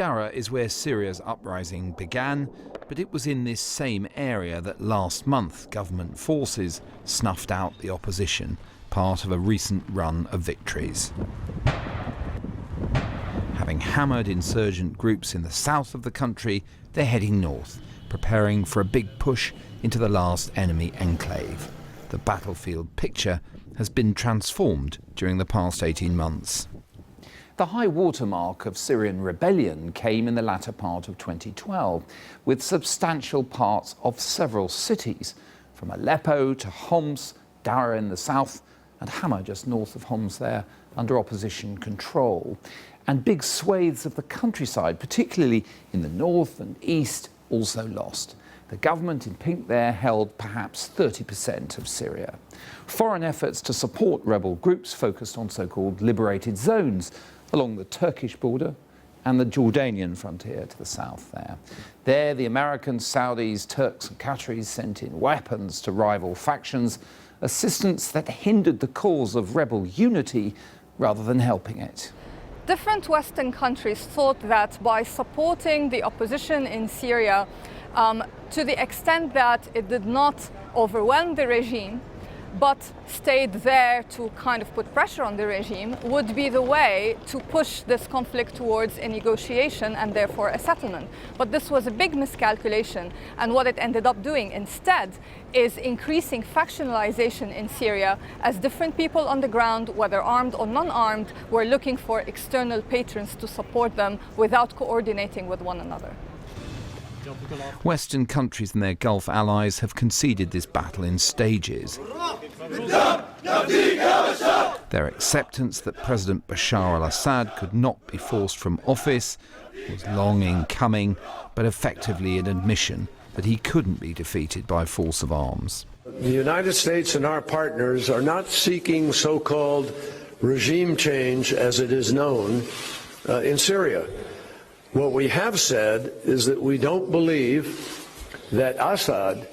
Daraa is where Syria's uprising began, but it was in this same area that last month government forces snuffed out the opposition, part of a recent run of victories. Having hammered insurgent groups in the south of the country, they're heading north, preparing for a big push into the last enemy enclave. The battlefield picture has been transformed during the past 18 months. The high watermark of Syrian rebellion came in the latter part of 2012, with substantial parts of several cities, from Aleppo to Homs, Daraa in the south, and Hama just north of Homs there, under opposition control. And big swathes of the countryside, particularly in the north and east, also lost. The government in pink there held perhaps 30% of Syria. Foreign efforts to support rebel groups focused on so-called liberated zones along the Turkish border and the Jordanian frontier to the south there. There, the Americans, Saudis, Turks and Qataris sent in weapons to rival factions, assistance that hindered the cause of rebel unity rather than helping it. Different Western countries thought that by supporting the opposition in Syria, to the extent that it did not overwhelm the regime, but stayed there to kind of put pressure on the regime, would be the way to push this conflict towards a negotiation and therefore a settlement. But this was a big miscalculation, and what it ended up doing instead is increasing factionalization in Syria, as different people on the ground, whether armed or non-armed, were looking for external patrons to support them without coordinating with one another. Western countries and their Gulf allies have conceded this battle in stages. Their acceptance that President Bashar al-Assad could not be forced from office was long in coming, but effectively an admission that he couldn't be defeated by force of arms. The United States and our partners are not seeking so-called regime change, as it is known, in Syria. What we have said is that we don't believe that Assad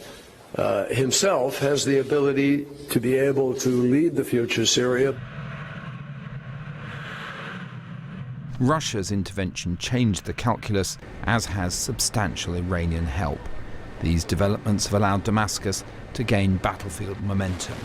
himself has the ability to be able to lead the future Syria. Russia's intervention changed the calculus, as has substantial Iranian help. These developments have allowed Damascus to gain battlefield momentum.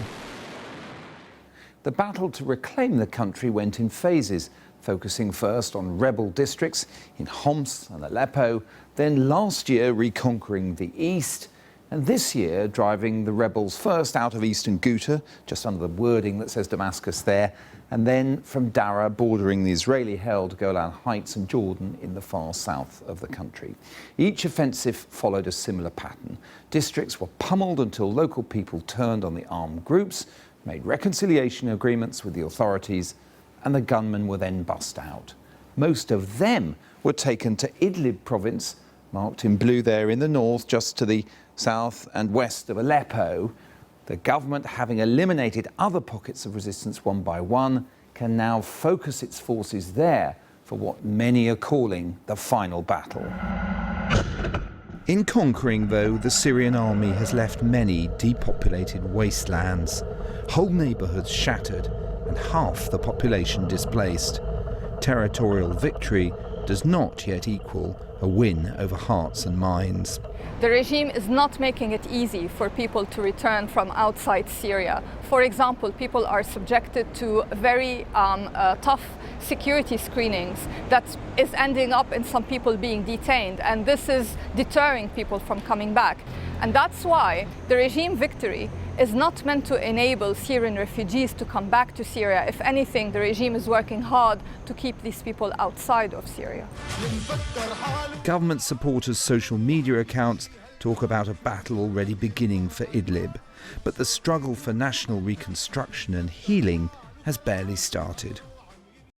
The battle to reclaim the country went in phases, focusing first on rebel districts in Homs and Aleppo, then last year reconquering the east, and this year driving the rebels first out of eastern Ghouta, just under the wording that says Damascus there, and then from Daraa, bordering the Israeli-held Golan Heights and Jordan in the far south of the country. Each offensive followed a similar pattern. Districts were pummeled until local people turned on the armed groups, made reconciliation agreements with the authorities, and the gunmen were then bussed out. Most of them were taken to Idlib province, marked in blue there in the north, just to the south and west of Aleppo. The government, having eliminated other pockets of resistance one by one, can now focus its forces there for what many are calling the final battle. In conquering, though, the Syrian army has left many depopulated wastelands, whole neighbourhoods shattered, and half the population displaced. Territorial victory does not yet equal a win over hearts and minds. The regime is not making it easy for people to return from outside Syria. For example, people are subjected to very tough security screenings that is ending up in some people being detained, and this is deterring people from coming back. And that's why the regime victory is not meant to enable Syrian refugees to come back to Syria. If anything, the regime is working hard to keep these people outside of Syria. Government supporters' social media accounts talk about a battle already beginning for Idlib, but the struggle for national reconstruction and healing has barely started.